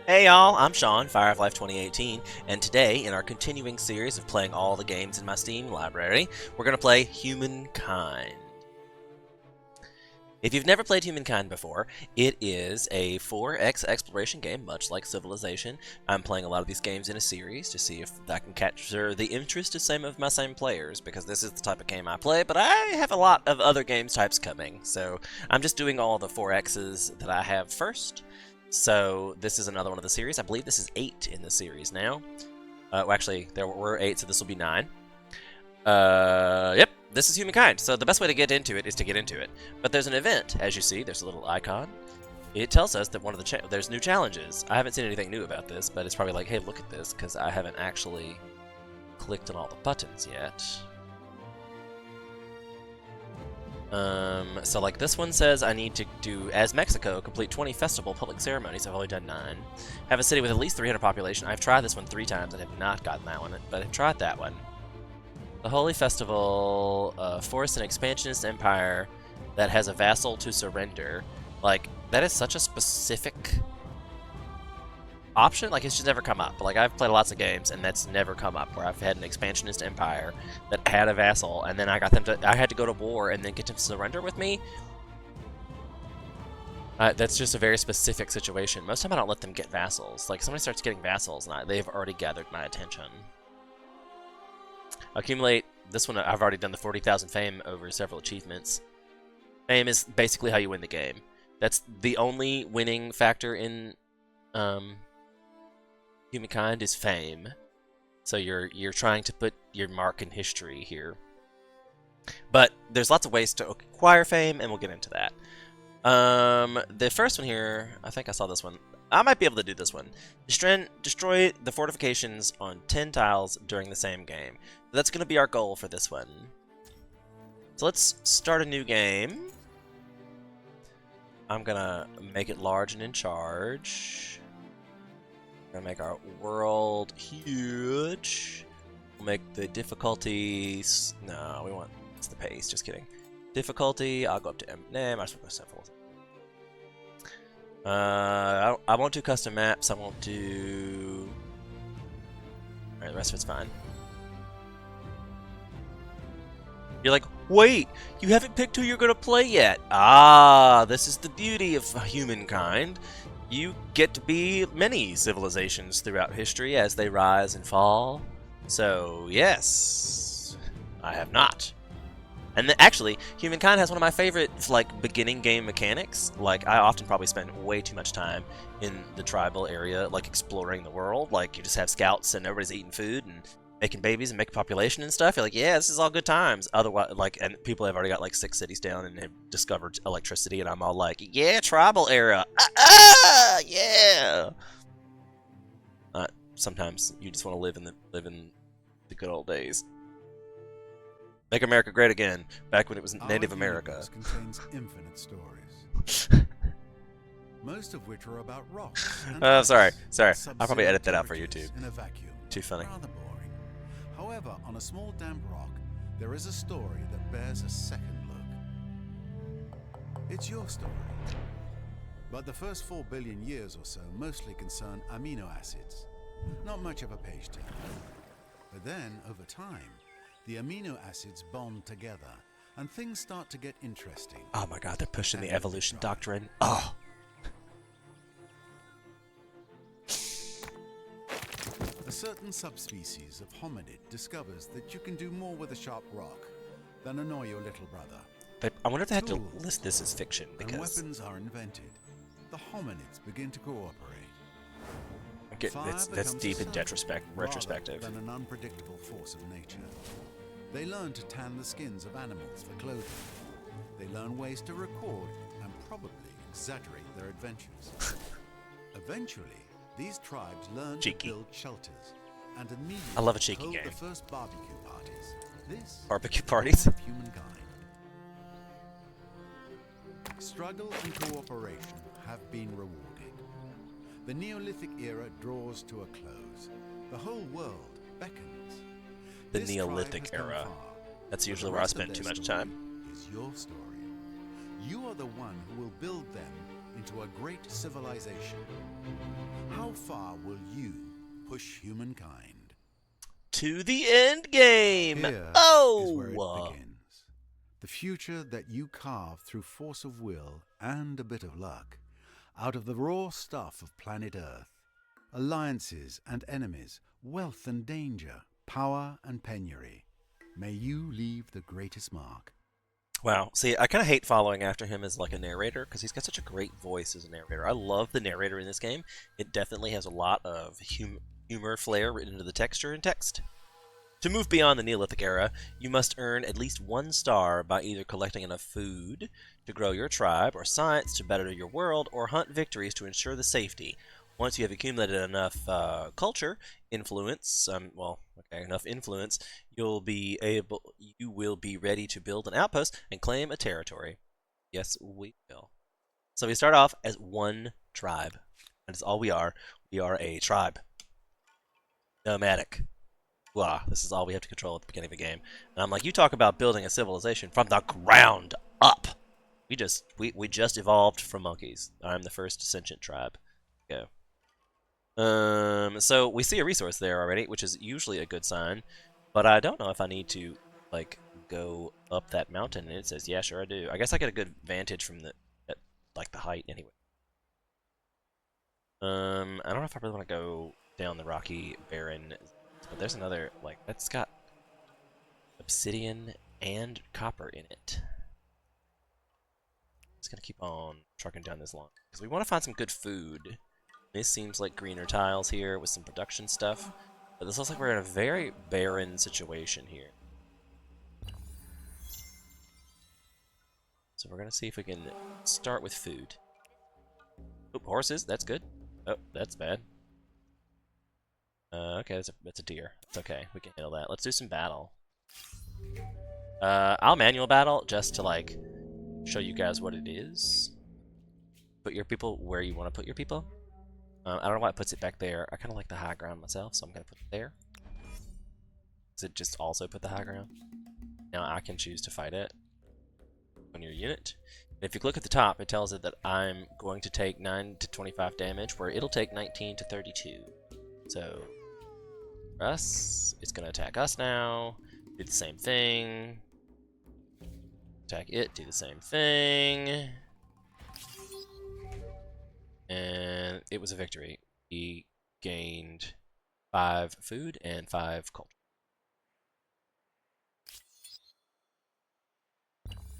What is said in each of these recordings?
Hey y'all, I'm Sean, Fire of Life 2018, and today, in our continuing series of playing all the games in my Steam library, we're going to play Humankind. If you've never played Humankind before, it is a 4X exploration game, much like Civilization. I'm playing a lot of these games in a series to see if I can capture the interest of some of my same players, because this is the type of game I play, but I have a lot of other games types coming, so I'm just doing all the 4Xs that I have first. So this is another one of the series. I believe this is 8 in the series now. Well, actually, there were 8, so this will be 9. Yep, this is Humankind. So the best way to get into it is to get into it. But there's an event, as you see. There's a little icon. It tells us that one of the there's new challenges. I haven't seen anything new about this, but it's probably like, hey, look at this, because I haven't actually clicked on all the buttons yet. So like this one says I need to do, as Mexico, complete 20 festival public ceremonies. I've only done 9. Have a city with at least 300 population. I've tried this one 3 times and have not gotten that one, but I've tried that one. The Holy Festival, force an expansionist empire that has a vassal to surrender. Like, that is such a specific option. Like, it's just never come up. Like, I've played lots of games, and that's never come up, where I've had an expansionist empire that had a vassal, and then I got them to, I had to go to war and then get them to surrender with me. That's just a very specific situation. Most of the time I don't let them get vassals. Like, somebody starts getting vassals, and they've already gathered my attention. Accumulate, this one I've already done the 40,000 fame over several achievements. Fame is basically how you win the game. That's the only winning factor in Humankind is fame. So you're trying to put your mark in history here. But there's lots of ways to acquire fame, and we'll get into that. The first one here, I think I saw this one. I might be able to do this one. Destroy the fortifications on 10 tiles during the same game. That's going to be our goal for this one. So let's start a new game. I'm going to make it large and in charge. We're going to make our world huge. We'll make the difficulties... No, we want... It's the pace, just kidding. Difficulty, I'll go up to M. Nah, I might as well go simple. I won't do custom maps. I won't do... Alright, the rest of it's fine. You're like, wait! You haven't picked who you're gonna play yet! Ah, this is the beauty of Humankind. You get to be many civilizations throughout history as they rise and fall. So, yes, I have not. And actually, Humankind has one of my favorite, like, beginning game mechanics. Like, I often probably spend way too much time in the tribal area, like, exploring the world. Like, you just have scouts and everybody's eating food and making babies and making population and stuff. You're like, yeah, this is all good times. Otherwise, like, and people have already got, like, 6 cities down and have discovered electricity, and I'm all like, yeah, tribal era. Yeah. Sometimes you just want to live in the good old days. Make America great again, back when it was Native America. Contains infinite stories, most of which are about rocks. Sorry. I'll probably edit that out for YouTube. In a vacuum. Too funny. Rather boring. However, on a small damp rock, there is a story that bears a second look. It's your story. But the first 4 billion years or so mostly concern amino acids. Not much of a page turner. But then, over time, the amino acids bond together, and things start to get interesting. Oh my god, they're pushing the evolution doctrine. Oh! A certain subspecies of hominid discovers that you can do more with a sharp rock than annoy your little brother. I wonder if they had to list this as fiction, because... And weapons are invented. The hominids begin to cooperate. Okay, that's deep in retrospective. Than an unpredictable force of nature. They learn to tan the skins of animals for clothing. They learn ways to record and probably exaggerate their adventures. Eventually, these tribes learn to build shelters and immediately I love a cheeky hold game. the first barbecue parties. This Barbecue parties? is Humankind. Struggle and cooperation have been rewarded. The Neolithic era draws to a close. The whole world beckons. The Neolithic era. That's usually where I spend too much time. Is your story. You are the one who will build them into a great civilization. How How far will you push humankind? To the end game! Here is where it Oh! begins. The future that you carve through force of will and a bit of luck, out of the raw stuff of planet Earth. Alliances and enemies, wealth and danger, power and penury. May you leave the greatest mark. Wow. See, I kind of hate following after him as like a narrator because he's got such a great voice as a narrator. I love the narrator in this game. It definitely has a lot of humor flair written into the texture and text. To move beyond the Neolithic era, you must earn at least 1 star by either collecting enough food to grow your tribe, or science to better your world, or hunt victories to ensure the safety. Once you have accumulated enough culture, influence, enough influence, you will be ready to build an outpost and claim a territory. Yes, we will. So we start off as 1 tribe. That is all we are. We are a tribe. Nomadic. Wow, this is all we have to control at the beginning of the game. And I'm like, you talk about building a civilization from the ground up. We just evolved from monkeys. I'm the first sentient tribe. Go. So we see a resource there already, which is usually a good sign. But I don't know if I need to, like, go up that mountain. And it says, yeah, sure I do. I guess I get a good vantage from the height anyway. I don't know if I really want to go down the rocky, barren. But there's another, like, that's got obsidian and copper in it. Just gonna keep on trucking down this long because we want to find some good food. This seems like greener tiles here with some production stuff, but this looks like we're in a very barren situation here. So we're gonna see if we can start with food. Oh, horses, that's good. Oh, that's bad. Okay, that's a deer. It's okay, we can handle that. Let's do some battle. I'll manual battle just to, like, show you guys what it is. Put your people where you want to put your people. I don't know why it puts it back there. I kind of like the high ground myself, so I'm going to put it there. Does it just also put the high ground? Now I can choose to fight it on your unit. And if you look at the top, it tells it that I'm going to take 9 to 25 damage, where it'll take 19 to 32. So, for us, it's going to attack us now. Do the same thing. Attack it, do the same thing. And it was a victory. We gained 5 food and 5 culture.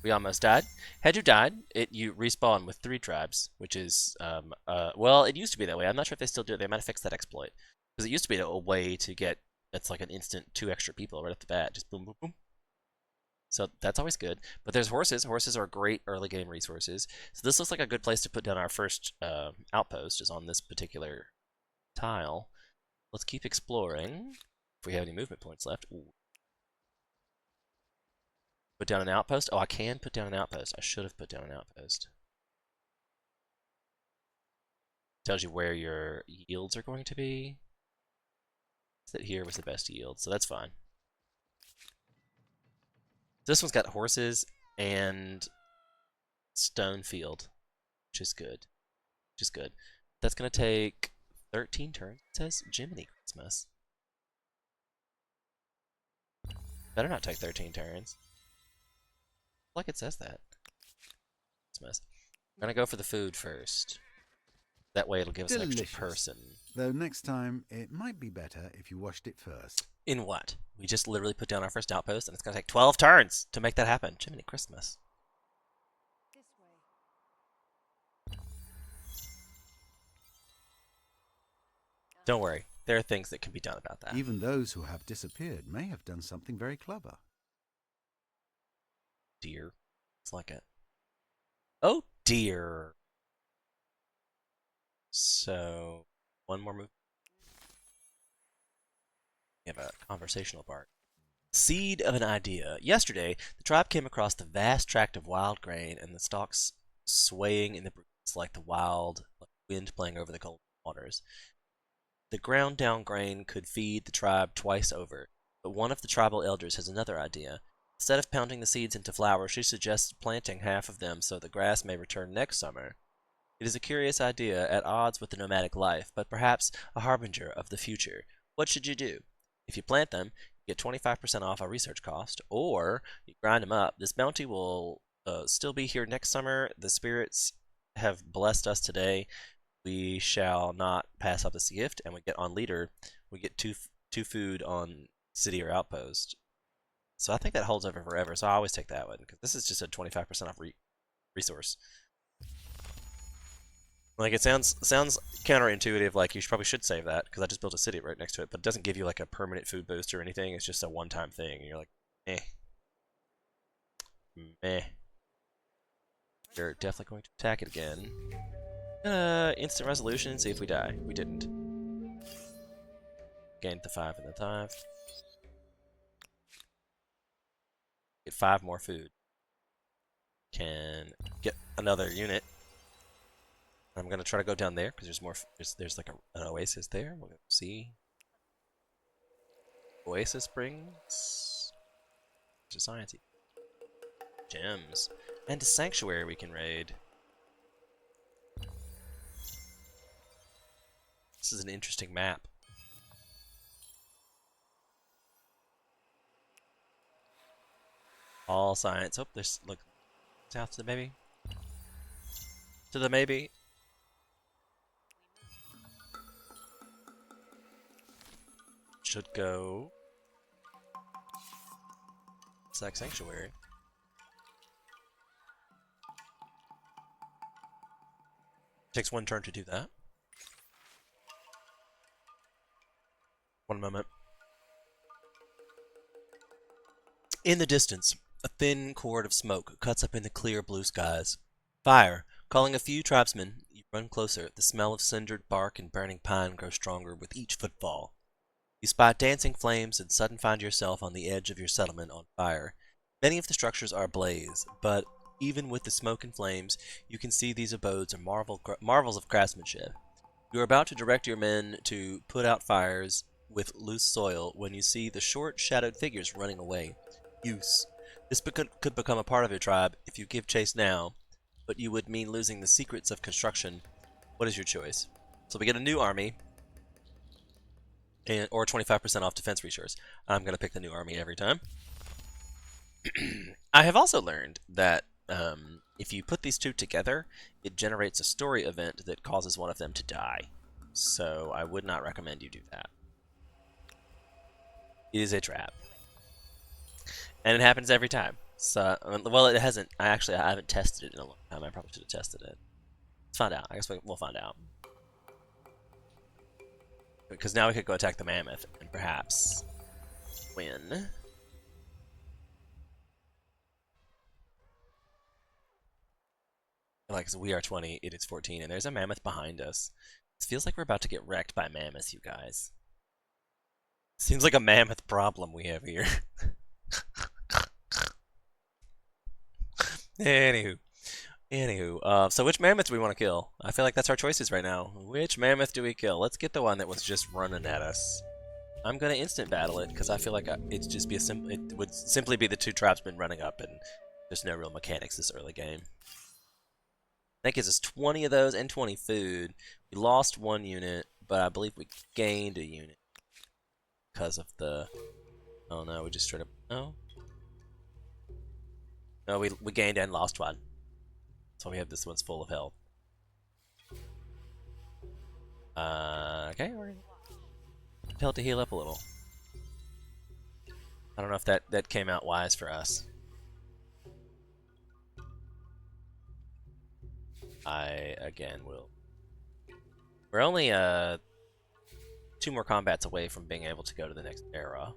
We almost died. Had you died, you respawn with 3 tribes, which is, well, it used to be that way. I'm not sure if they still do it. They might have fixed that exploit. Because it used to be a way to get, that's like an instant 2 extra people right off the bat. Just boom, boom, boom. So that's always good. But there's horses. Horses are great early game resources. So this looks like a good place to put down our first outpost, is on this particular tile. Let's keep exploring. If we have any movement points left. Ooh. Put down an outpost? Oh, I can put down an outpost. I should have put down an outpost. Tells you where your yields are going to be. That here was the best yield, so that's fine. This one's got horses and stone field, which is good. Which is good. That's going to take 13 turns. It says Jiminy Christmas. Better not take 13 turns. Like it says that. Christmas. I'm going to go for the food first. That way it'll give us an extra person. Though next time, it might be better if you washed it first. In what? We just literally put down our first outpost, and it's going to take 12 turns to make that happen. Jiminy Christmas. This way. Don't worry. There are things that can be done about that. Even those who have disappeared may have done something very clever. Dear. It's like it. Oh, dear. So, one more move. We have a conversational part. Seed of an idea. Yesterday, the tribe came across the vast tract of wild grain and the stalks swaying in the breeze like the wild wind playing over the cold waters. The ground down grain could feed the tribe twice over, but one of the tribal elders has another idea. Instead of pounding the seeds into flour, she suggests planting half of them so the grass may return next summer. It is a curious idea at odds with the nomadic life, but perhaps a harbinger of the future. What should you do? If you plant them, you get 25% off a research cost, or you grind them up. This bounty will still be here next summer. The spirits have blessed us today. We shall not pass up this gift, and we get on leader. We get two food on city or outpost. So I think that holds over forever. So I always take that one because this is just a 25% off resource. Like it sounds counterintuitive. Like you probably should save that because I just built a city right next to it, but it doesn't give you like a permanent food boost or anything. It's just a one-time thing, and you're like, eh, meh. You're definitely going to attack it again. Instant resolution. See if we die. We didn't. Gained the 5 and the 5. Get 5 more food. Can get another unit. I'm gonna try to go down there because there's more. There's like an oasis there. We'll see. Oasis Springs. Society. Gems. And a sanctuary we can raid. This is an interesting map. All science. Oh, there's look south to the maybe. To the maybe. Should go. Sac Sanctuary. Takes 1 turn to do that. One moment. In the distance, a thin cord of smoke cuts up in the clear blue skies. Fire. Calling a few tribesmen, you run closer. The smell of cindered bark and burning pine grows stronger with each footfall. You spot dancing flames and suddenly find yourself on the edge of your settlement on fire. Many of the structures are ablaze, but even with the smoke and flames, you can see these abodes are marvels of craftsmanship. You are about to direct your men to put out fires with loose soil when you see the short, shadowed figures running away. Use. This could become a part of your tribe if you give chase now, but you would mean losing the secrets of construction. What is your choice? So we get a new army, or 25% off defense resource. I'm going to pick the new army every time. I have also learned that if you put these two together, it generates a story event that causes one of them to die. So I would not recommend you do that. It is a trap. And it happens every time. So, well, it hasn't. I haven't tested it in a long time. I probably should have tested it. Let's find out. I guess we'll find out. Because now we could go attack the mammoth and perhaps win. Like, so we are 20, it is 14, and there's a mammoth behind us. It feels like we're about to get wrecked by mammoths, you guys. Seems like a mammoth problem we have here. Anywho, so which mammoth do we want to kill? I feel like that's our choices right now. Which mammoth do we kill? Let's get the one that was just running at us. I'm gonna instant battle it because I feel like it would simply be the two tribesmen running up, and there's no real mechanics this early game. That gives us 20 of those and 20 food. We lost 1 unit, but I believe we gained a unit because of the. Oh no, we just straight up. No. No, we gained and lost 1. So we have this one's full of health. Okay, we're gonna tell it to heal up a little. I don't know if that came out wise for us. I again will. We're only 2 more combats away from being able to go to the next era,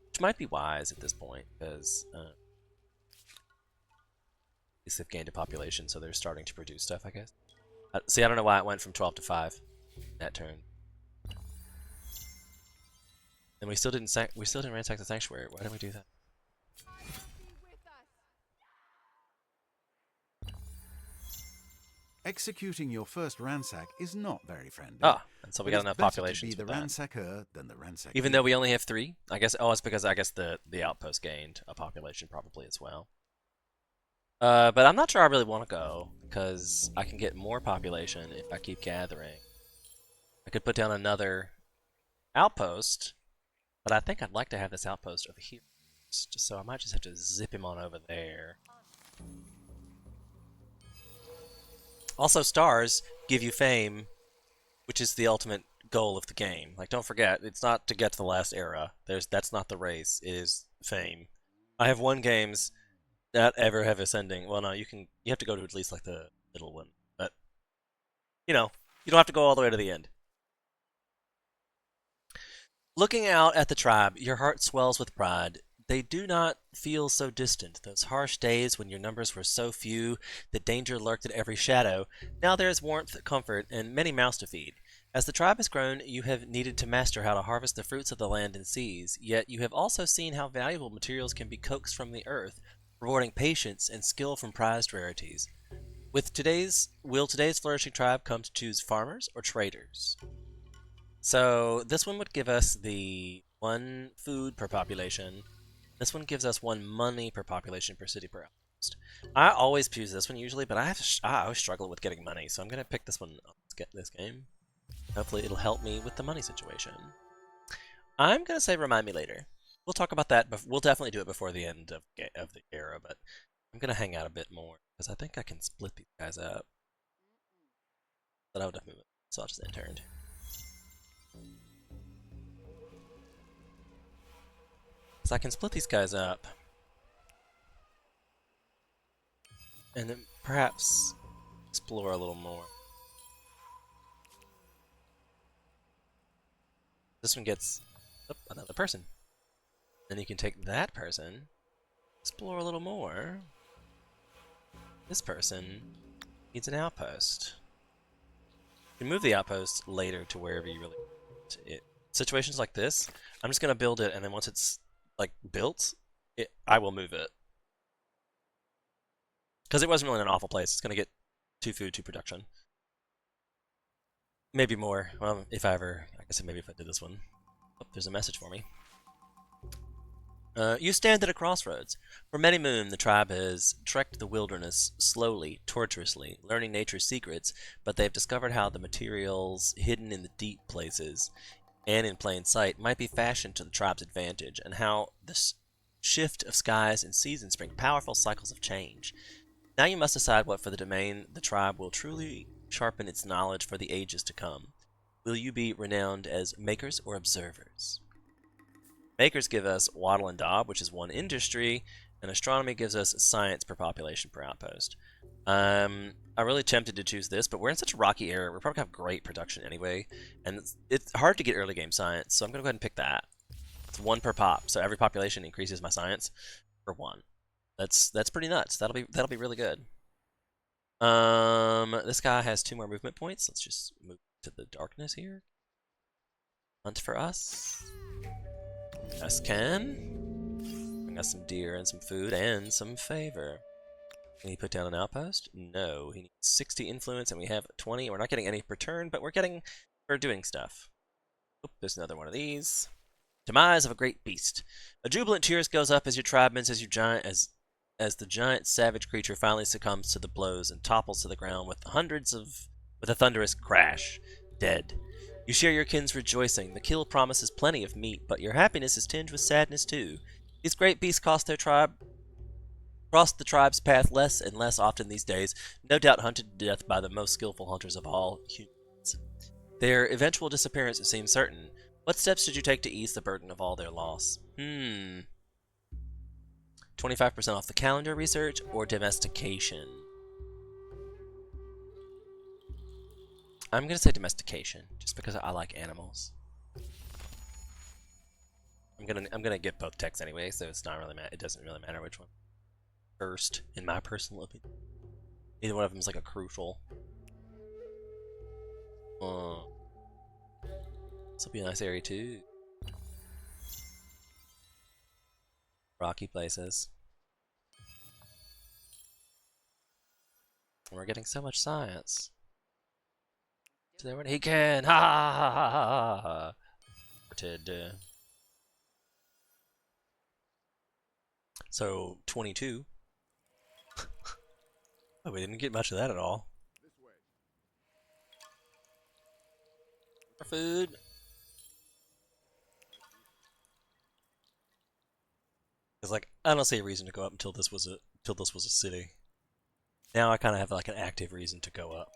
which might be wise at this point because. They've gained a population, so they're starting to produce stuff, I guess. See, I don't know why it went from 12 to 5 that turn. And we still didn't ransack the sanctuary. Why didn't we do that? Executing your first ransack is not very friendly. Ah, and so we got enough population to be the ransacker than the ransacker. Even though we only have 3, I guess. Oh, it's because I guess the outpost gained a population probably as well. But I'm not sure I really want to go because I can get more population if I keep gathering. I could put down another outpost, but I think I'd like to have this outpost over here. So I might just have to zip him on over there. Also, stars give you fame, which is the ultimate goal of the game. Like, don't forget, it's not to get to the last era. That's not the race. It is fame. I have won games that ever have ascending. Well, no, you have to go to at least like the middle one, but you know, you don't have to go all the way to the end. Looking out at the tribe, your heart swells with pride. They do not feel so distant. Those harsh days when your numbers were so few that danger lurked at every shadow. Now there is warmth, comfort, and many mouths to feed. As the tribe has grown, you have needed to master how to harvest the fruits of the land and seas, yet you have also seen how valuable materials can be coaxed from the earth, rewarding patience and skill from prized rarities. Will today's flourishing tribe come to choose farmers or traders? So this one would give us the 1 food per population. This one gives us 1 money per population per city per outpost. I always choose this one usually, but I always struggle with getting money, so I'm gonna pick this one. Let's get this game. Hopefully it'll help me with the money situation. I'm gonna say remind me later. We'll talk about that. We'll definitely do it before the end of the era, but I'm gonna hang out a bit more because I think I can split these guys up. But I would have moved, so I'll just interned. So I can split these guys up, and then perhaps explore a little more. This one gets another person. Then you can take that person, explore a little more. This person needs an outpost. You can move the outpost later to wherever you really want it. Situations like this, I'm just gonna build it, and then once it's like built, I will move it. Because it wasn't really in an awful place. It's gonna get 2 food, 2 production. Maybe more. Well, if I ever, I guess maybe if I did this one. Oh, there's a message for me. You stand at a crossroads. For many moon, the tribe has trekked the wilderness slowly, tortuously, learning nature's secrets, but they've discovered how the materials hidden in the deep places and in plain sight might be fashioned to the tribe's advantage, and how this shift of skies and seasons bring powerful cycles of change. Now you must decide what for the domain the tribe will truly sharpen its knowledge for the ages to come. Will you be renowned as makers or observers? Makers give us wattle and daub, which is 1 industry, and astronomy gives us science per population per outpost. I'm really tempted to choose this, but we're in such a rocky area, we're probably gonna have great production anyway, and it's hard to get early game science, so I'm gonna go ahead and pick that. It's 1 per pop, so every population increases my science for 1. That's pretty nuts. That'll be really good. This guy has 2 more movement points. Let's just move to the darkness here. Hunt for us. Yes, can. Bring us some deer and some food and some favor. Can he put down an outpost? No. He needs 60 influence and we have 20. We're not getting any per turn, but we're getting for doing stuff. Oop, there's another one of these. Demise of a great beast. A jubilant cheers goes up as your tribemen, as the giant savage creature finally succumbs to the blows and topples to the ground with a thunderous crash, dead. You share your kin's rejoicing. The kill promises plenty of meat, but your happiness is tinged with sadness too. These great beasts cross the tribe's path less and less often these days, no doubt hunted to death by the most skillful hunters of all humans. Their eventual disappearance seems certain. What steps should you take to ease the burden of all their loss? 25% off the calendar research or domestication? I'm gonna say domestication, just because I like animals. I'm gonna get both texts anyway, so it doesn't really matter which one first, in my personal opinion. Either one of them is like a crucial. This will be a nice area too. Rocky places. And we're getting so much science. He can! Ha ha ha ha ha ha! So 22. Oh, we didn't get much of that at all. More food. It's like I don't see a reason to go up until this was a city. Now I kind of have like an active reason to go up.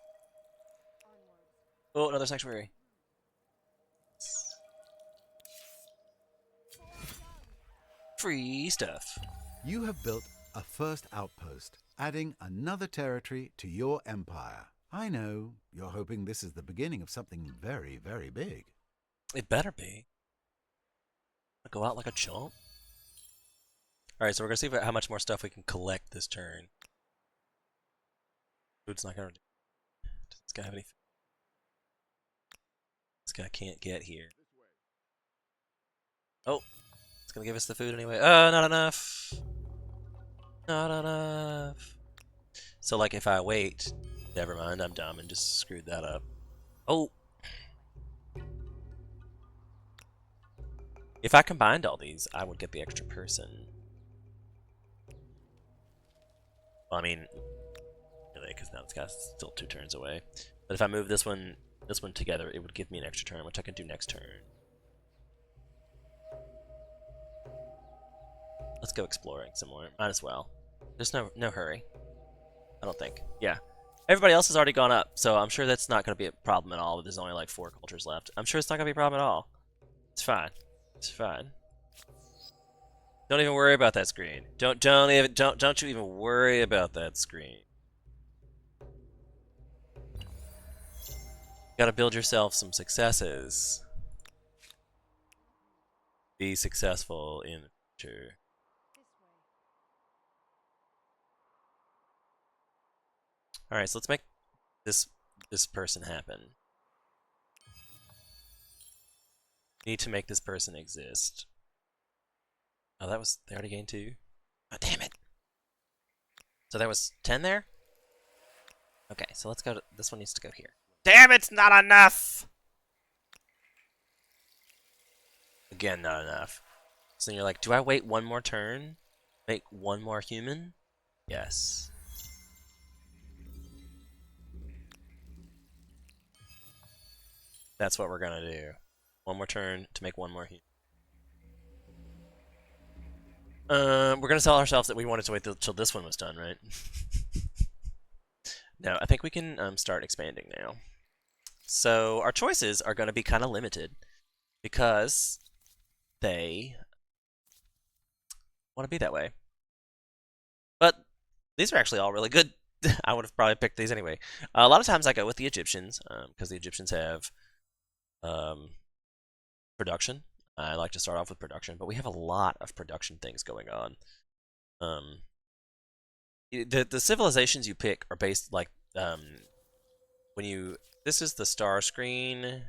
Oh, another sanctuary. Free stuff. You have built a first outpost, adding another territory to your empire. I know, you're hoping this is the beginning of something very, very big. It better be. Go out like a chump. Alright, so we're gonna see how much more stuff we can collect this turn. Food's not gonna. Does this guy have any food? This guy can't get here. Oh, it's gonna give us the food anyway. Not enough. Not enough. So, like, if I wait, never mind, I'm dumb and just screwed that up. Oh! If I combined all these, I would get the extra person. Well, I mean, really, because now this guy's still 2 turns away. But if I move this one together, it would give me an extra turn, which I can do next turn. Let's go exploring some more. Might as well. There's no hurry. I don't think. Yeah. Everybody else has already gone up, so I'm sure that's not going to be a problem at all. But there's only like 4 cultures left. I'm sure it's not going to be a problem at all. It's fine. It's fine. Don't even worry about that screen. Don't you even worry about that screen. Got to build yourself some successes. Be successful in the future. All right, so let's make this person happen. We need to make this person exist. Oh, they already gained 2. Oh, damn it. So there was 10 there? Okay, so let's go to, this one needs to go here. Damn, it's not enough! Again, not enough. So you're like, do I wait 1 more turn? Make 1 more human? Yes. That's what we're gonna do. 1 more turn to make 1 more human. We're gonna tell ourselves that we wanted to wait till this one was done, right? No, I think we can start expanding now. So our choices are gonna be kind of limited because they want to be that way. But these are actually all really good. I would have probably picked these anyway. A lot of times I go with the Egyptians because the Egyptians have production. I like to start off with production, but we have a lot of production things going on. The civilizations you pick are based like when you. This is the star screen.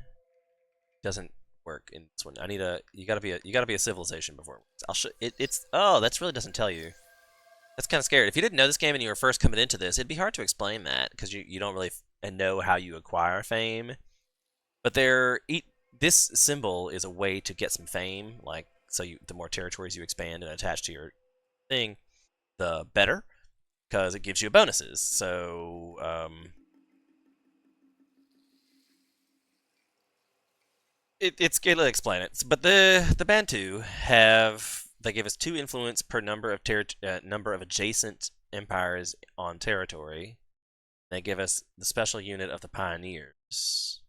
Doesn't work in this one. You gotta be a civilization before it works. I'll show it's oh, that's really doesn't tell you. That's kind of scary. If you didn't know this game and you were first coming into this, it'd be hard to explain that because you don't really know how you acquire fame. But this symbol is a way to get some fame. Like so, the more territories you expand and attach to your thing, the better, because it gives you bonuses. So it's good to explain it. But the Bantu they give us 2 influence per number of adjacent empires on territory. They give us the special unit of the pioneers.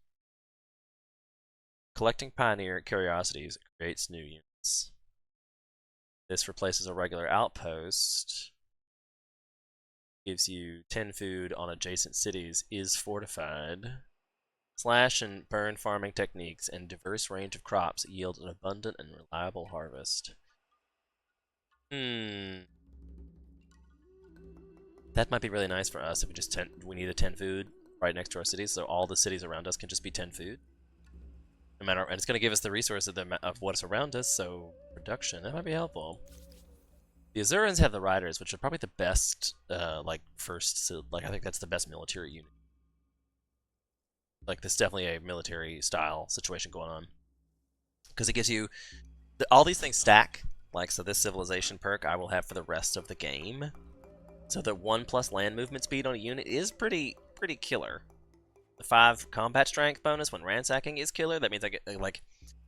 Collecting pioneer curiosities creates new units. This replaces a regular outpost. Gives you 10 food on adjacent cities. Is fortified. Slash and burn farming techniques and diverse range of crops yield an abundant and reliable harvest. That might be really nice for us if we need a 10 food right next to our cities, so all the cities around us can just be 10 food. No matter, and it's going to give us the resource of what's around us, so production, that might be helpful. The Azurans have the riders, which are probably the best, I think that's the best military unit. Like, there's definitely a military style situation going on. Because it gives you, all these things stack, like, so this civilization perk I will have for the rest of the game. So the 1+ land movement speed on a unit is pretty killer. The 5 combat strength bonus when ransacking is killer. That means I get, like,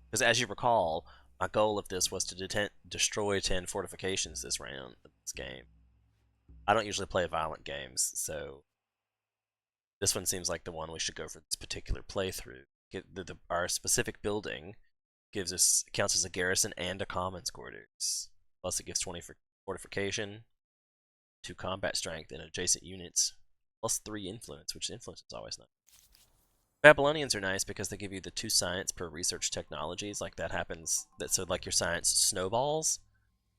because as you recall, my goal of this was to destroy 10 fortifications this round, this game. I don't usually play violent games, so this one seems like the one we should go for this particular playthrough. Our specific building counts as a garrison and a commons quarters. Plus it gives 20 for fortification, 2 combat strength, and adjacent units, plus 3 influence, which influence is always nice. Babylonians are nice because they give you the 2 science per research technologies. Like that happens, so like your science snowballs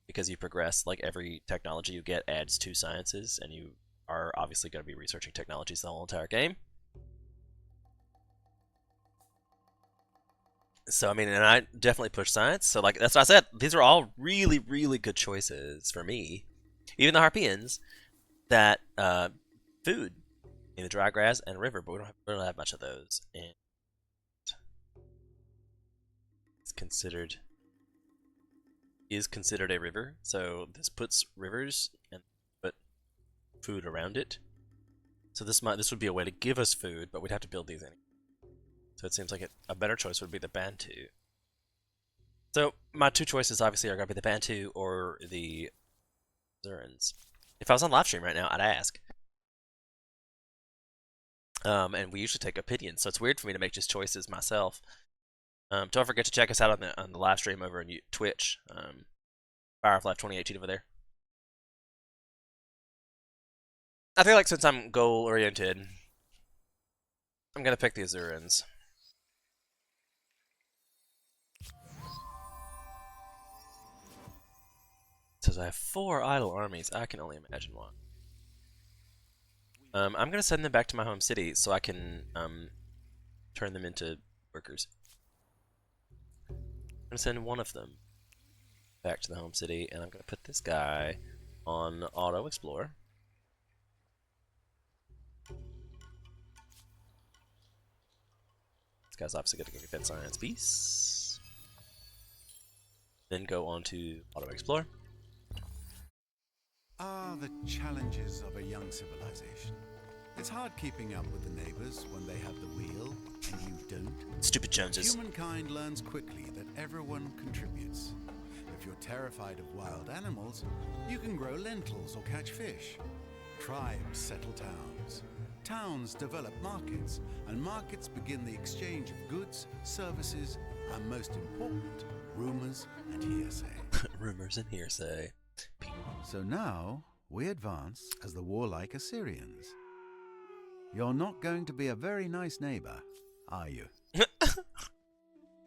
because you progress. Like every technology you get adds 2 sciences, and you are obviously going to be researching technologies the whole entire game. So I mean, and I definitely push science. So like that's what I said. These are all really good choices for me. Even the Harpians, that food in the dry grass and river, but we don't have much of those. And it's considered a river, so this puts rivers and put food around it. So this would be a way to give us food, but we'd have to build these in. So it seems like a better choice would be the Bantu. So my 2 choices obviously are going to be the Bantu or the Zurans. If I was on live stream right now, I'd ask. And we usually take opinions, so it's weird for me to make just choices myself. Don't forget to check us out on the live stream over on Twitch. Firefly2018 over there. I feel like since I'm goal-oriented, I'm going to pick the Azurans. It says I have 4 idle armies. I can only imagine why. I'm going to send them back to my home city so I can turn them into workers. I'm going to send one of them back to the home city, and I'm going to put this guy on Auto Explore. This guy's obviously going to give me Fed Science Peace. Then go on to Auto Explore. Ah, the challenges of a young civilization. It's hard keeping up with the neighbors when they have the wheel and you don't. Stupid Joneses. Humankind learns quickly that everyone contributes. If you're terrified of wild animals, you can grow lentils or catch fish. Tribes settle towns. Towns develop markets, and markets begin the exchange of goods, services, and most important, rumors and hearsay. Rumors and hearsay. So now, we advance as the warlike Assyrians. You're not going to be a very nice neighbor, are you?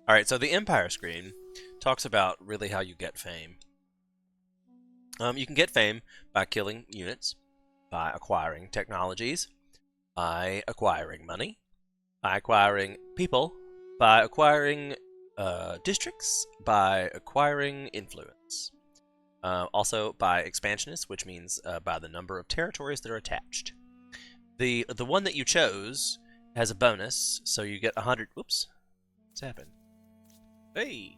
Alright, so the Empire screen talks about really how you get fame. You can get fame by killing units, by acquiring technologies, by acquiring money, by acquiring people, by acquiring districts, by acquiring influence. Also by expansionists, which means by the number of territories that are attached. The one that you chose has a bonus, so you get 100. Whoops, what's happened? Hey,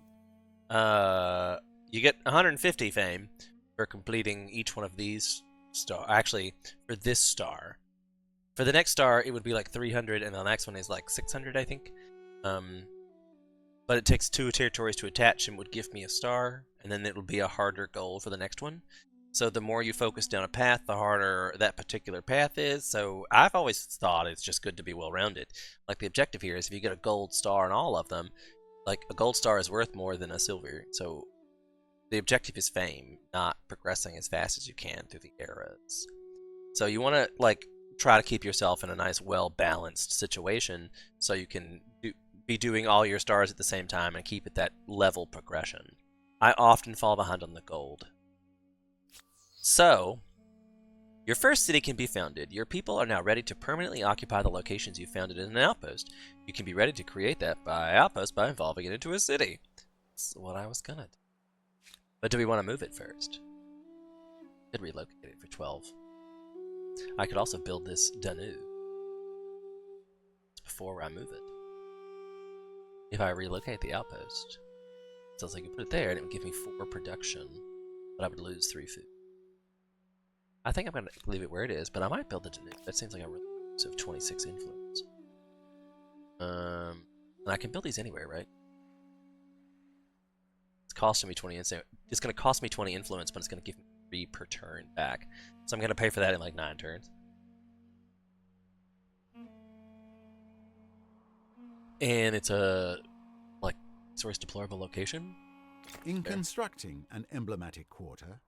you get 150 fame for completing each one of these star. Actually, for this star. For the next star, it would be like 300, and the next one is like 600, I think. But it takes 2 territories to attach and would give me a star, and then it will be a harder goal for the next one. So the more you focus down a path, the harder that particular path is. So I've always thought it's just good to be well-rounded. Like the objective here is if you get a gold star in all of them, like a gold star is worth more than a silver. So the objective is fame, not progressing as fast as you can through the eras. So you want to like try to keep yourself in a nice, well-balanced situation so you can be doing all your stars at the same time and keep it that level progression. I often fall behind on the gold. So, your first city can be founded. Your people are now ready to permanently occupy the locations you founded in an outpost. You can be ready to create that by outpost by involving it into a city. That's what I was gonna do. But do we want to move it first? Could relocate it for 12. I could also build this Danu before I move it. If I relocate the outpost, so I could put it there and it would give me 4 production, but I would lose 3 food. I think I'm gonna leave it where it is, but I might build it to that seems like a really use of 26 influence. And I can build these anywhere, right? It's costing me 20 influence. It's gonna cost me 20 influence, but it's gonna give me 3 per turn back. So I'm gonna pay for that in like 9 turns. And it's a like source deplorable location. In There. constructing an emblematic quarter,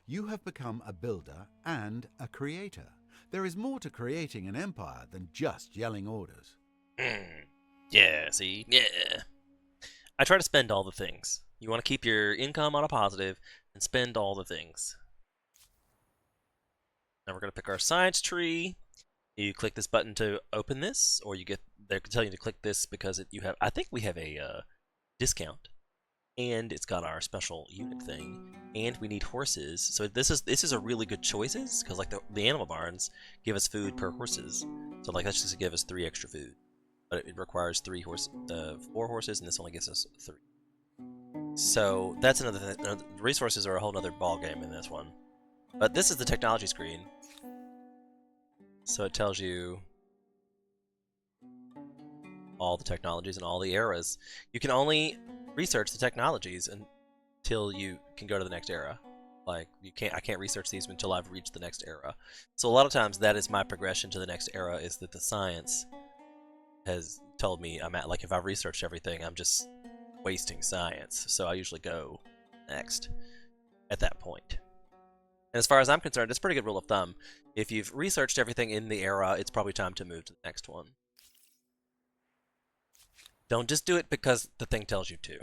you have become a builder and a creator. There is more to creating an empire than just yelling orders. Yeah, see? Yeah. I try to spend all the things. You want to keep your income on a positive and spend all the things. Now we're going to pick our science tree. You click this button to open this, or you get, they can tell you to click this because you have, I think we have a discount. And it's got our special unit thing, and we need horses. So this is a really good choices because like the animal barns give us food per horses. So like that's just to give us 3 extra food, but it requires 4 horses, and this only gives us 3. So that's another thing. Resources are a whole other ball game in this one. But this is the technology screen, so it tells you all the technologies and all the eras. You can only research the technologies until you can go to the next era. Like I can't research these until I've reached the next era. So a lot of times that is my progression to the next era, is that the science has told me I'm at, like if I've researched everything, I'm just wasting science. So I usually go next at that point. And as far as I'm concerned, it's a pretty good rule of thumb. If you've researched everything in the era, it's probably time to move to the next one. Don't just do it because the thing tells you to.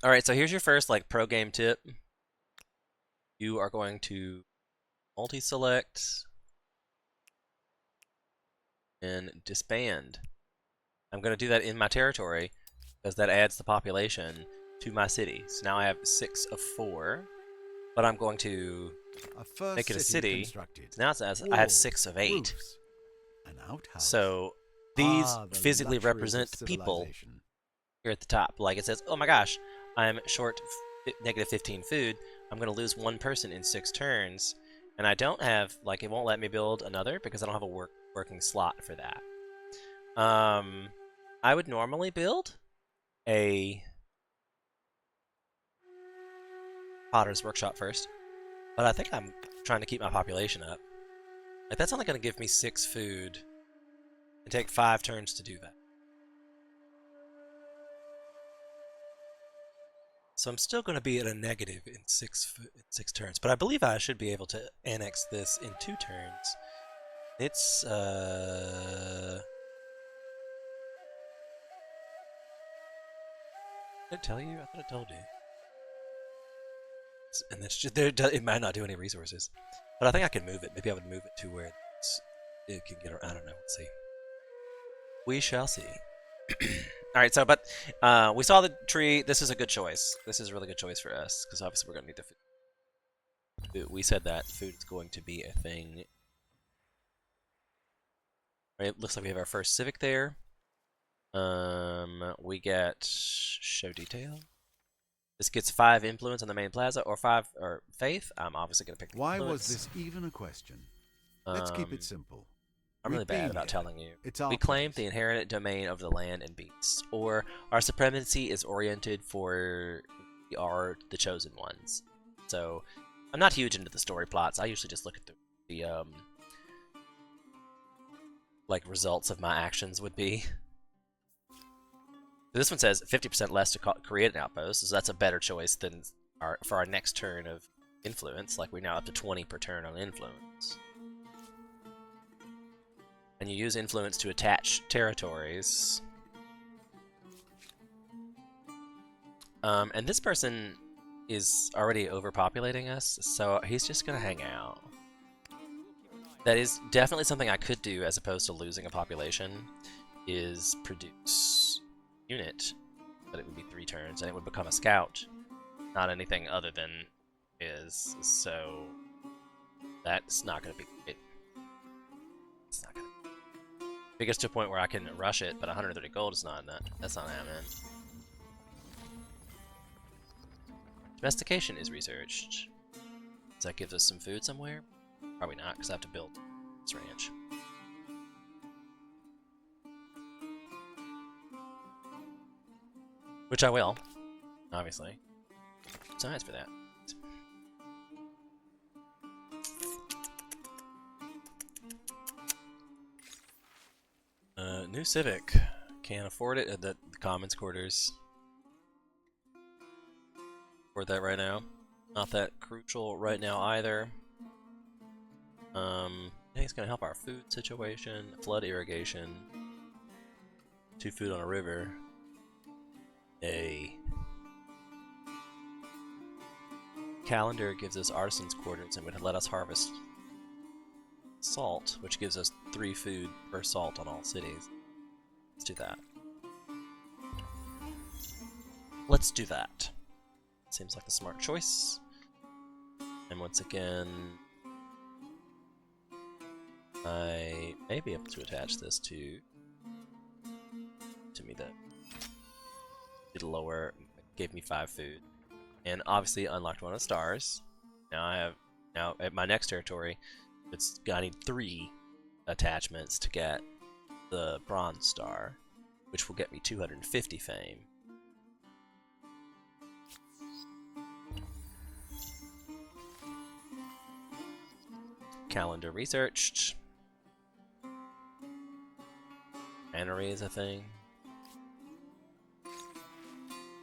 Alright, so here's your first like pro game tip. You are going to multi-select and disband. I'm going to do that in my territory because that adds the population to my city. So now I have 6 of 4, but I'm going to make it a city. So now it says I have 6 of 8. Roofs, an outhouse. So these the physically luxuries of represent people civilization. here at the top. Like it says, oh my gosh, I'm short negative 15 food. I'm going to lose 1 person in 6 turns. And I don't have, like, it won't let me build another because I don't have a working slot for that. I would normally build a Potter's Workshop first, but I think I'm trying to keep my population up. Like, that's only going to give me 6 food and take 5 turns to do that. So I'm still going to be at a negative in 6 turns, but I believe I should be able to annex this in 2 turns. It's did it tell you? I thought it told you. And that's just it might not do any resources, but I think I can move it. Maybe I would move it to where it can get. I don't know. Let's see. We shall see. All right. So, but we saw the tree. This is a good choice. This is a really good choice for us because obviously we're gonna need the food. We said that food is going to be a thing. Right, it looks like we have our first civic there. We get show detail. This gets 5 influence on the main plaza, or 5 or faith. I'm obviously gonna pick. Why influence. was this even a question? Let's keep it simple. I'm really We've been bad about here. telling you. It's our We claim place. the inherent domain over the land and beasts, or our supremacy is oriented for we are the chosen ones. So I'm not huge into the story plots. I usually just look at the like results of my actions would be. This one says 50% less to create an outpost, so that's a better choice than for our next turn of influence. Like we're now up to 20 per turn on influence. And you use influence to attach territories. And this person is already overpopulating us, so he's just gonna hang out. That is definitely something I could do as opposed to losing a population, is produce unit, but it would be 3 turns, and it would become a scout, not anything other than is. So that's not gonna be great. It's not gonna. If it gets to a point where I can rush it, but 130 gold is not that. That's not happening. Domestication is researched. Does that give us some food somewhere? Probably not, because I have to build this ranch. Which I will, obviously. Besides for that. New Civic. Can't afford it at the Commons quarters. Afford that right now. Not that crucial right now either. I think it's gonna help our food situation, flood irrigation, 2 food on a river. A calendar gives us artisans quarters and would let us harvest salt, which gives us 3 food per salt on all cities. Let's do that. Let's do that. Seems like the smart choice. And once again, I may be able to attach this to me that did lower, gave me 5 food, and obviously unlocked one of the stars. Now at my next territory, I need 3 attachments to get the bronze star, which will get me 250 fame. Calendar researched. Mannery is a thing.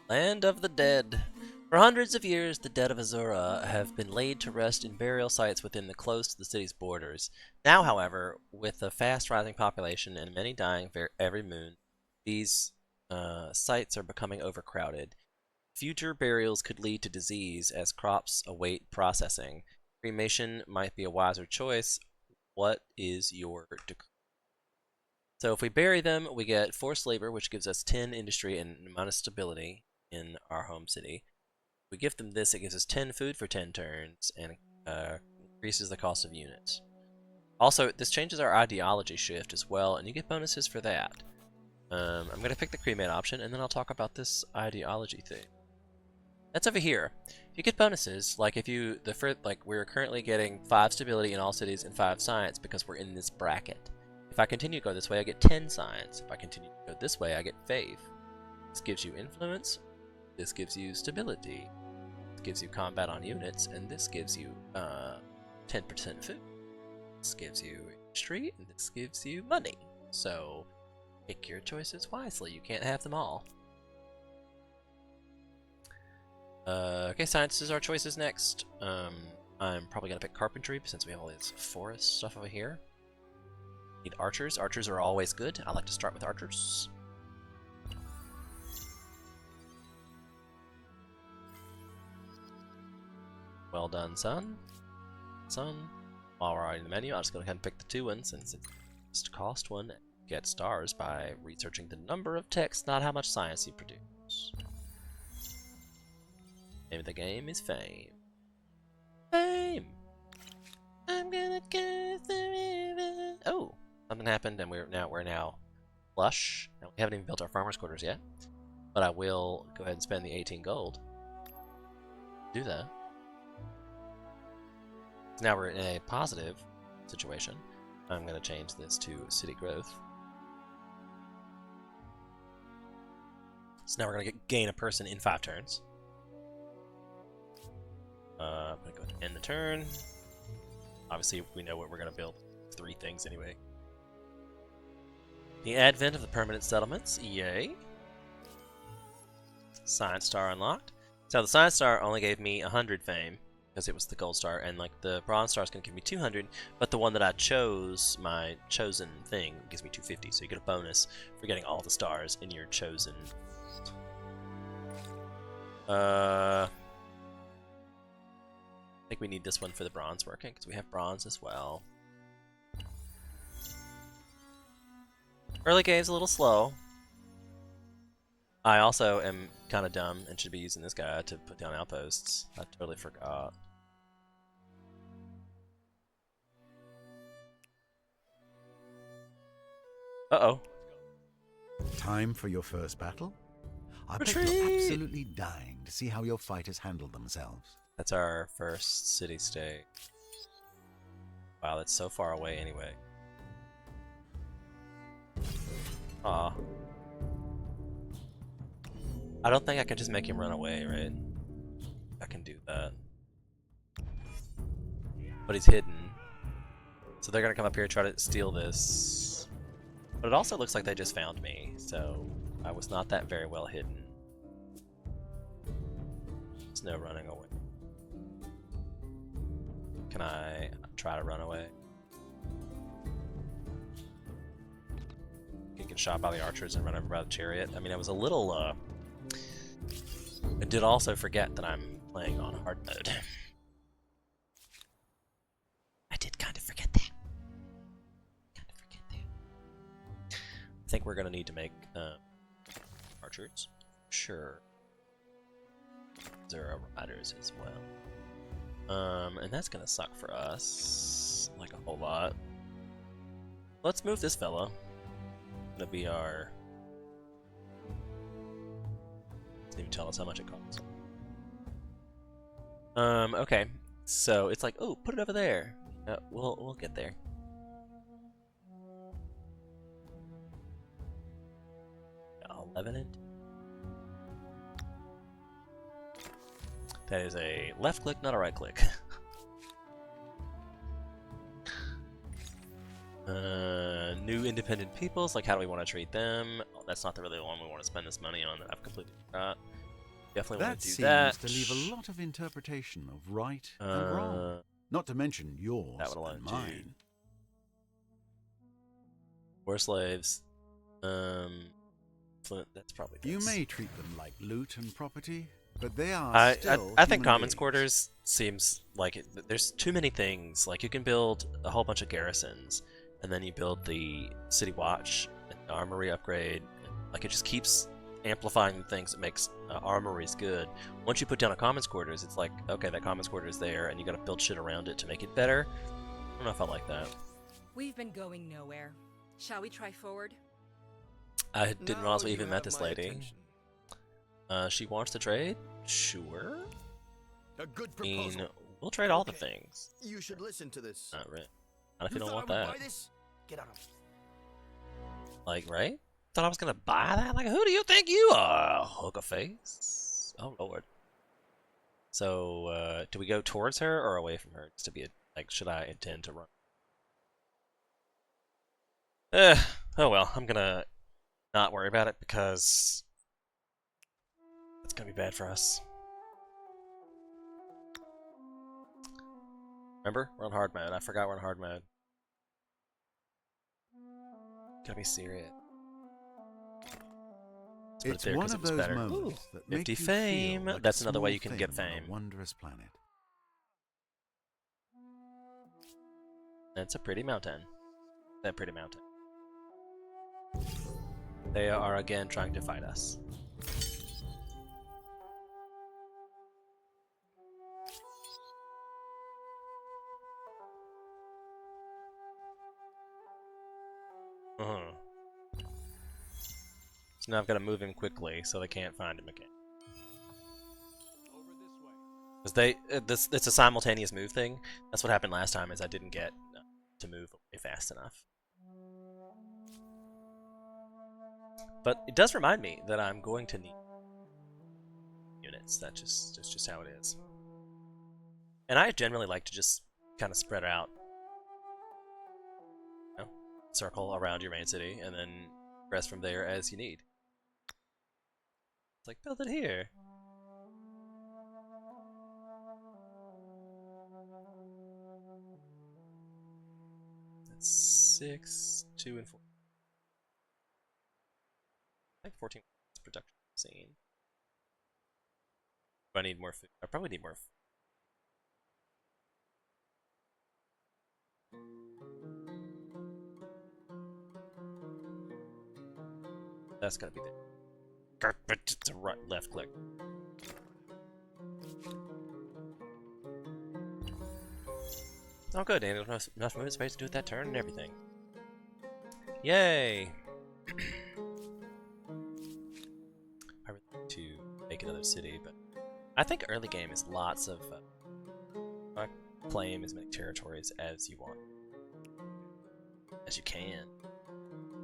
Land of the Dead. For hundreds of years, the dead of Azura have been laid to rest in burial sites within the close to the city's borders. Now, however, with a fast rising population and many dying every moon, these sites are becoming overcrowded. Future burials could lead to disease as crops await processing. Cremation might be a wiser choice. What is your decree? So if we bury them, we get forced labor, which gives us 10 industry and an amount of stability in our home city. If we give them this, it gives us 10 food for 10 turns and increases the cost of units. Also, this changes our ideology shift as well, and you get bonuses for that. I'm going to pick the cremate option, and then I'll talk about this ideology thing. That's over here. You get bonuses, like if you, we're currently getting 5 stability in all cities and 5 science because we're in this bracket. If I continue to go this way, I get 10 science. If I continue to go this way, I get faith. This gives you influence. This gives you stability. This gives you combat on units, and this gives you 10% food. This gives you industry, and this gives you money. So, pick your choices wisely. You can't have them all. Okay, science is our choices next. I'm probably gonna pick carpentry since we have all this forest stuff over here. Need archers. Archers are always good. I like to start with archers. Well done, son. Son. While we're already in the menu, I'm just gonna go ahead and pick the 2 ones since it's just cost 1. Get stars by researching the number of texts, not how much science you produce. Name of the game is Fame. Fame! I'm gonna go the river. Oh, something happened, and we're now flush. Now, we haven't even built our farmers' quarters yet, but I will go ahead and spend the 18 gold. Do that. So now we're in a positive situation. I'm gonna change this to city growth. So now we're gonna gain a person in 5 turns. I'm gonna go ahead and end the turn. Obviously, we know what we're gonna build. 3 things anyway. The advent of the permanent settlements, yay. Science star unlocked. So the science star only gave me 100 fame because it was the gold star, and like the bronze star is gonna give me 200, but the one that I chose, my chosen thing, gives me 250. So you get a bonus for getting all the stars in your chosen. I think we need this one for the bronze working, because we have bronze as well. Early game's a little slow. I also am kind of dumb and should be using this guy to put down outposts. I totally forgot. Uh-oh. Time for your first battle? I bet Retreat! you're absolutely dying to see how your fighters handle themselves. That's our first city-state. Wow, that's so far away anyway. Aw. I don't think I can just make him run away, right? I can do that. But he's hidden. So they're gonna come up here and try to steal this. But it also looks like they just found me, so I was not that very well hidden. There's no running away. Can I try to run away? You can shot by the archers and run over by the chariot. I mean, I was a little, I did also forget that I'm playing on hard mode. I did kind of forget that. I think we're gonna need to make archers. Sure. There are riders as well. And that's gonna suck for us, like a whole lot. Let's move this fella. Gonna be our. Doesn't even tell us how much it costs. Okay. So it's like, oh, put it over there. We'll get there. I'll leaven it. That is a left click, not a right click. New independent peoples, like how do we want to treat them? Oh, that's not really the one we want to spend this money on that I've completely forgot. Definitely want to do that. That seems to leave a lot of interpretation of right and wrong. Not to mention yours that would and mine. War slaves. That's probably this. You may treat them like loot and property, but they are still I think human Commons beings. Quarters seems like there's too many things. Like you can build a whole bunch of garrisons, and then you build the City Watch, and the Armory upgrade. Like it just keeps amplifying things that makes armories good. Once you put down a Commons Quarters, it's like, okay, that Commons Quarters is there, and you gotta build shit around it to make it better. I don't know if I like that. We've been going nowhere. Shall we try forward? I didn't realize we even met this lady. Attention. She wants to trade? Sure. A good I mean, proposal. we'll trade all the Okay. things. You should listen to this. Not really. Not if you don't thought want I would that. buy this? Get out of here. Like, right? Thought I was gonna buy that? Like, who do you think you are? Hook a face? Oh, Lord. So, do we go towards her or away from her? Just to be a, like, should I intend to run? Oh well, I'm gonna not worry about it because it's gonna be bad for us. Remember? We're on hard mode. I forgot we're on hard mode. Gotta be serious. Let's put it It's there one 'cause it of was those better. moments Ooh, that make 50 you feel fame. like a That's another way small you can get thing on fame. a wondrous planet. That's a pretty mountain. That pretty mountain. They are again trying to fight us. So now I've got to move him quickly so they can't find him again. Because it's a simultaneous move thing. That's what happened last time. Is I didn't get to move away fast enough. But it does remind me that I'm going to need units. That's just how it is. And I generally like to just kind of spread out, you know, circle around your main city, and then progress from there as you need. It's like, build it here. That's 6, 2, and 4. I think 14 is production scene. Do I need more food? I probably need more food. That's gotta be the right, left click. Oh good, and enough movement space to do that turn and everything. Yay! I really need to make another city, but I think early game is lots of claim as many territories as you want, as you can.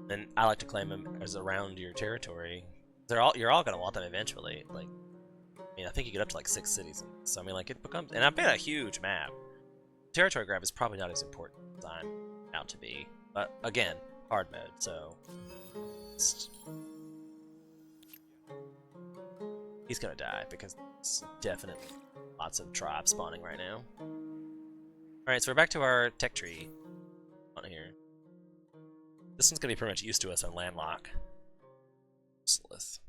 And I like to claim them as around your territory. You're all gonna want them eventually. Like, I mean, I think you get up to like 6 cities. So I mean, like it becomes, and I've been a huge map. Territory grab is probably not as important as I'm out to be, but again, hard mode. So he's gonna die because it's definitely lots of tribes spawning right now. Alright, so we're back to our tech tree on here. This one's gonna be pretty much used to us on landlock. Useless.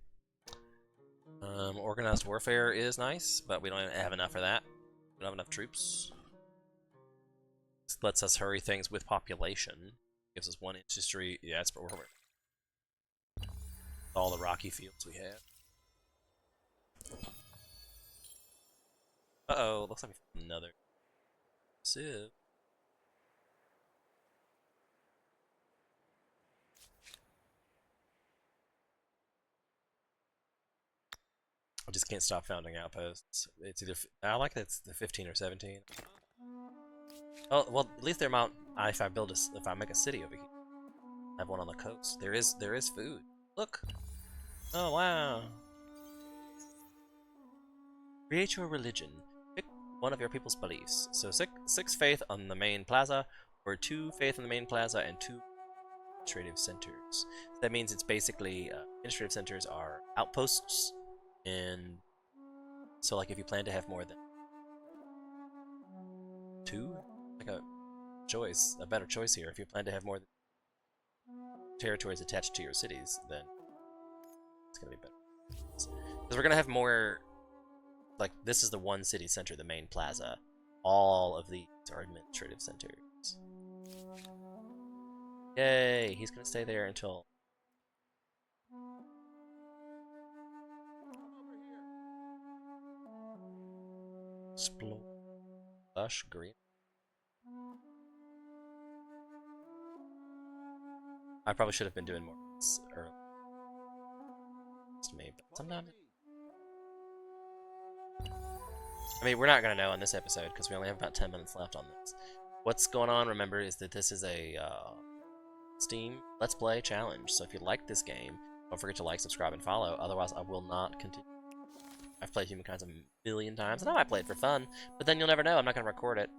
Organized warfare is nice, but we don't have enough for that. We don't have enough troops. This lets us hurry things with population. Gives us 1 industry. Yeah, that's where we're all the rocky fields we have. Uh-oh, looks like we found another civ. I just can't stop founding outposts. It's either I like that it's the 15 or 17. Oh well, at least the amount if I make a city over here, I have one on the coast. There is food. Look. Oh wow. Create your religion. Pick one of your people's beliefs. So six faith on the main plaza, or 2 faith on the main plaza and 2 administrative centers. So that means it's basically administrative centers are outposts. And so, like, if you plan to have more than 2, like a better choice here. If you plan to have more than territories attached to your cities, then it's gonna be better. Because we're gonna have more. Like, this is the one city center, the main plaza. All of these are administrative centers. Yay! He's gonna stay there until. Explore. Lush green. I probably should have been doing more early. It's me, but sometimes. I mean, we're not gonna know on this episode because we only have about 10 minutes left on this. What's going on? Remember, is that this is a Steam Let's Play challenge. So if you like this game, don't forget to like, subscribe, and follow. Otherwise, I will not continue. I've played Humankind a million times. I know I played for fun, but then you'll never know. I'm not going to record it.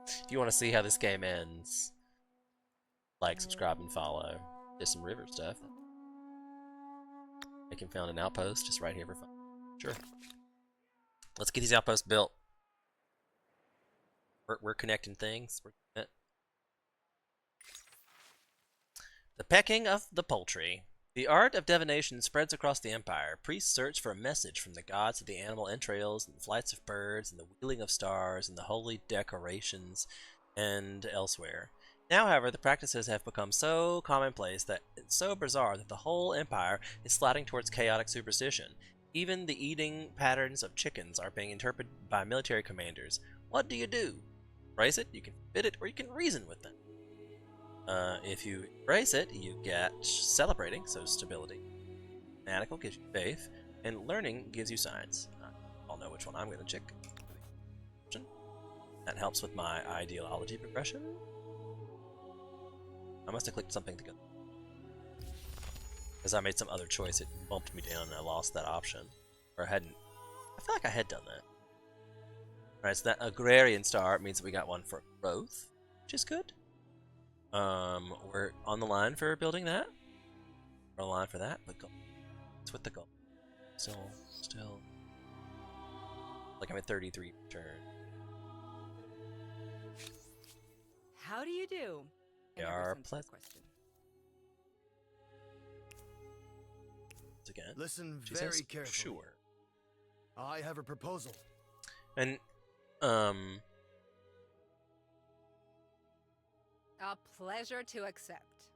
If you want to see how this game ends, like, subscribe, and follow. There's some river stuff. I can found an outpost just right here for fun. Sure. Let's get these outposts built. We're connecting things. The pecking of the poultry. The art of divination spreads across the empire. Priests search for a message from the gods of the animal entrails and the flights of birds and the wheeling of stars and the holy decorations and elsewhere. Now, however, the practices have become so commonplace that it's so bizarre that the whole empire is sliding towards chaotic superstition. Even the eating patterns of chickens are being interpreted by military commanders. What do you do? Embrace it, you can forbid it, or you can reason with them. If you embrace it, you get celebrating, so stability. Fanatical gives you faith, and learning gives you science. I'll know which one I'm going to check. That helps with my ideology progression. I must have clicked something together. Because I made some other choice, it bumped me down and I lost that option. Or I hadn't. I feel like I had done that. Alright, so that agrarian star means that we got one for growth, which is good. We're on the line for building that. We're on the line for that, but goal. It's with the goal. Still. Like I'm at 33 turn. How do you do? They An are ever simple pleasant. question. Again. Listen She very says, carefully. sure. I have a proposal. And, A pleasure to accept.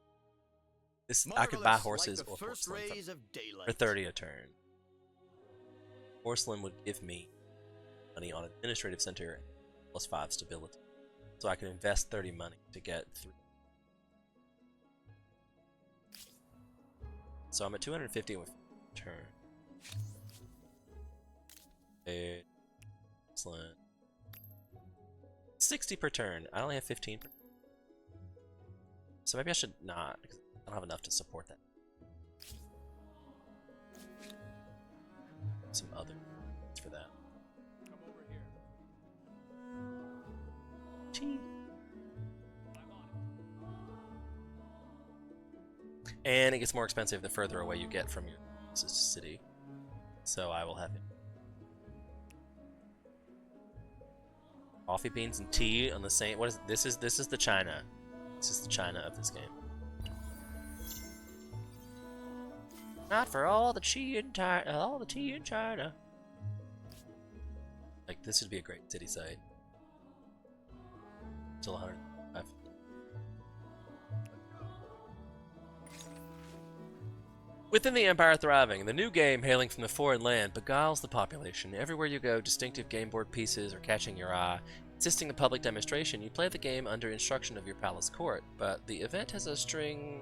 this I could buy Marvelous, horses like the or first porcelain rays of daylight. for 30 a turn. Porcelain would give me money on administrative center plus 5 stability. So I can invest 30 money to get 3. So I'm at 250 with turn. Excellent. 60 per turn. I only have 15 per. So maybe I should not, because I don't have enough to support that. Some other for that. Come over here. Chee. I'm on it. And it gets more expensive the further away you get from your city. So I will have it. Coffee beans and tea on the same. What is this? This is the China. This is the China of this game. Not for all the tea in China. All the tea in China. Like this would be a great city site. Still 105. Within the Empire thriving, the new game hailing from the foreign land beguiles the population. Everywhere you go, distinctive game board pieces are catching your eye. Assisting the public demonstration, you play the game under instruction of your palace court, but the event has a sting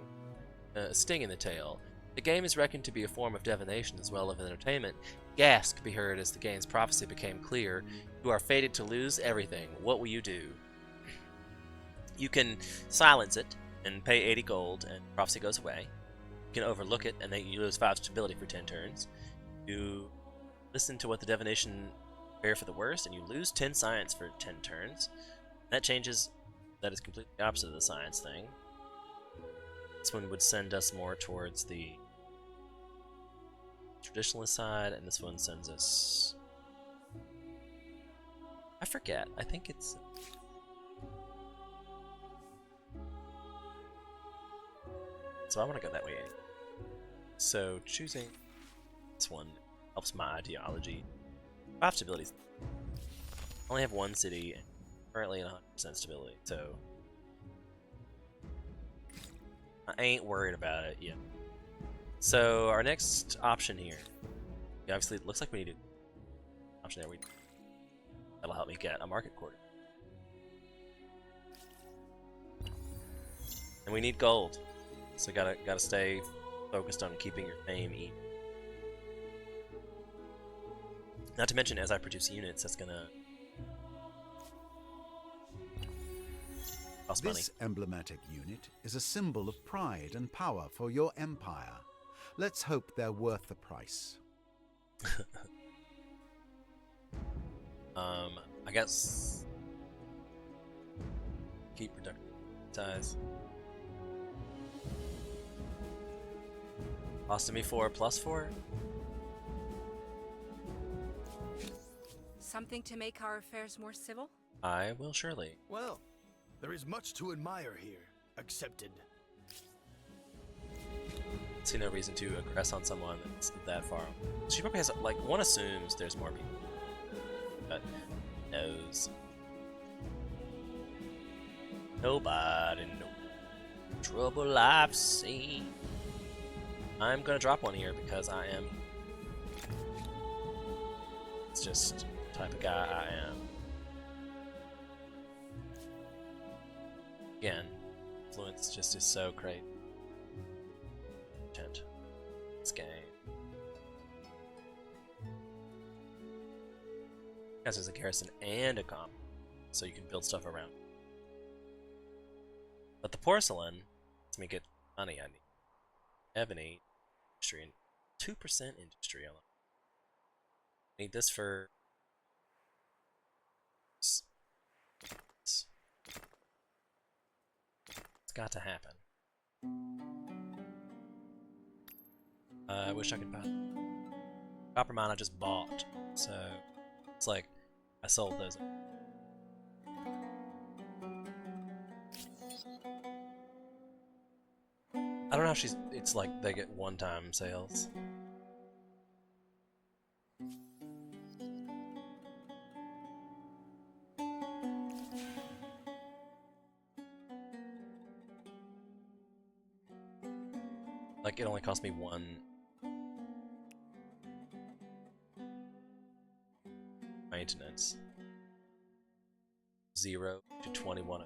in the tail. The game is reckoned to be a form of divination as well as entertainment. Gasps could be heard as the game's prophecy became clear. You are fated to lose everything. What will you do? You can silence it and pay 80 gold, and prophecy goes away. You can overlook it, and then you lose 5 stability for 10 turns. You listen to what the divination bear for the worst, and you lose 10 science for 10 turns. That changes. That is completely opposite of the science thing. This one would send us more towards the traditionalist side, and this one sends us. I forget. I think it's. So I want to go that way. So choosing this one helps my ideology. 5 stabilities. I only have 1 city and currently at 100% stability, so I ain't worried about it yet. So our next option here, obviously it looks like we need an option there. That'll help me get a market quarter. And we need gold, so gotta stay focused on keeping your fame even. Not to mention, as I produce units, that's gonna cost money. This emblematic unit is a symbol of pride and power for your empire. Let's hope they're worth the price. I guess keep productive size. Costing me 4 plus 4. Something to make our affairs more civil? I will surely. Well, there is much to admire here. Accepted. See no reason to aggress on someone that's that far. She probably has, like, one assumes there's more people, but knows. Nobody knows trouble I've seen. I'm gonna drop one here because I am. It's just the type of guy I am. Again, influence just is so great. This game. Because there's a garrison and a comp, so you can build stuff around. But the porcelain lets me get money I need. Ebony, industry, and 2% industry. I need this for. It's got to happen. I wish I could buy. Copper mine I just bought, so it's like I sold those. I don't know if it's like they get one-time sales. Like it only cost me 1. Maintenance 0 to 21.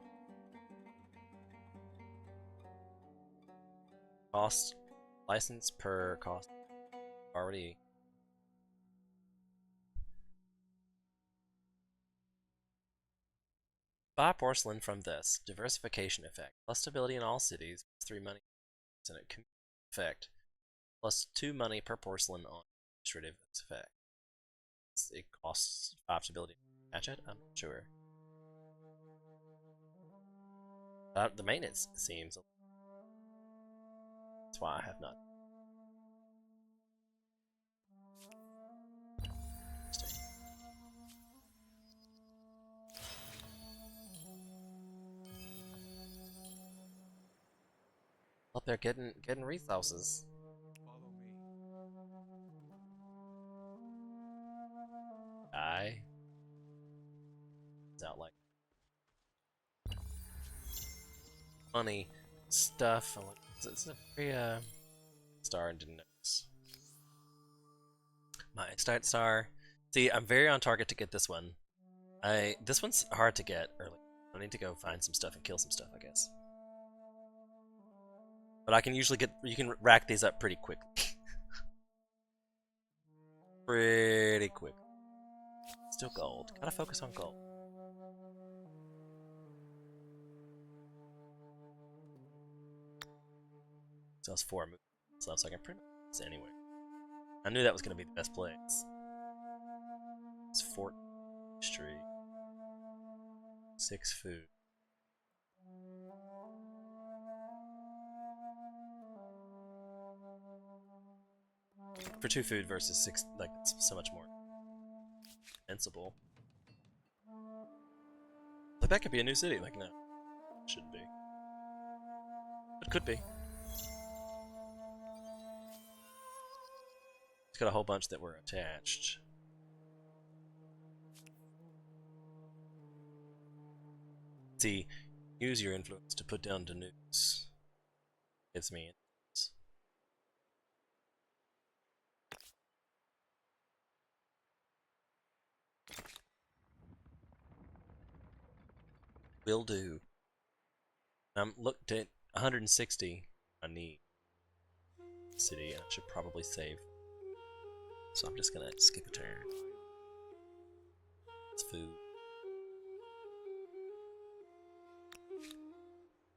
Cost license per cost already. Buy porcelain from this. Diversification effect. Plus stability in all cities. Plus 3 money. And a community effect. Plus 2 money per porcelain on administrative effect. It costs 5 stability. Match it? I'm not sure. The maintenance seems. That's why I have not. Up there getting resources. Follow me. Die. It's out like money stuff. It's a very star and didn't notice. My start star. See, I'm very on target to get this one. This one's hard to get early. I need to go find some stuff and kill some stuff, I guess. But I can usually you can rack these up pretty quickly. Pretty quick. Still gold. Gotta focus on gold. So that's 4 moves left, so I can print this anyway. I knew that was gonna be the best place. It's 4 street. 6 food. For 2 food versus 6, like, it's so much more sensible. Like, that could be a new city. Like, no. Shouldn't be. It could be. It's got a whole bunch that were attached. See, use your influence to put down the news. Gives me influence. Will do. Looked at 160. I need city. I should probably save. So I'm just gonna skip a turn. It's food.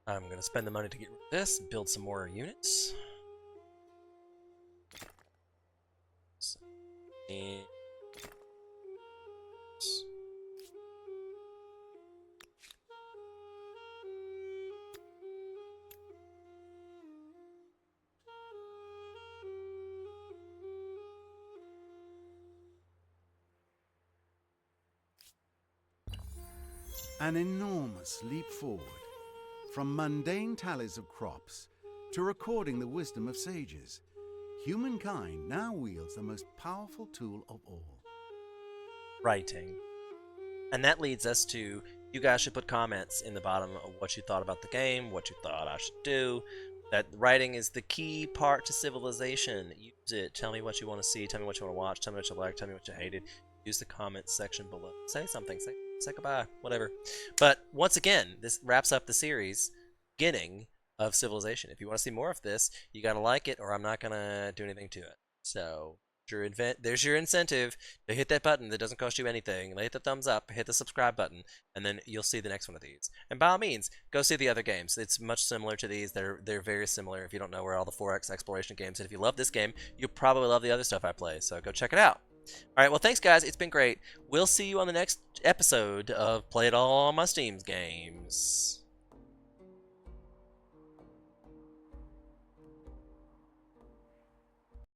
I'm gonna spend the money to get rid of this, build some more units. So, and an enormous leap forward from mundane tallies of crops to recording the wisdom of sages. Humankind now wields the most powerful tool of all. writing. And that leads us to, you guys should put comments in the bottom of what you thought about the game, what you thought I should do. That writing is the key part to civilization. Use it. Tell me what you want to see. Tell me what you want to watch. Tell me what you liked. Tell me what you hated. Use the comments section below. Say something. Say goodbye. Whatever. But once again, this wraps up the series beginning of Civilization. If you want to see more of this, you got to like it or I'm not going to do anything to it. So there's your incentive to hit that button that doesn't cost you anything. Hit the thumbs up, hit the subscribe button, and then you'll see the next one of these. And by all means, go see the other games. It's much similar to these. They're very similar if you don't know where all the 4X exploration games. And if you love this game, you'll probably love the other stuff I play. So go check it out. All right, well, thanks, guys. It's been great. We'll see you on the next episode of Play It All on My Steam games.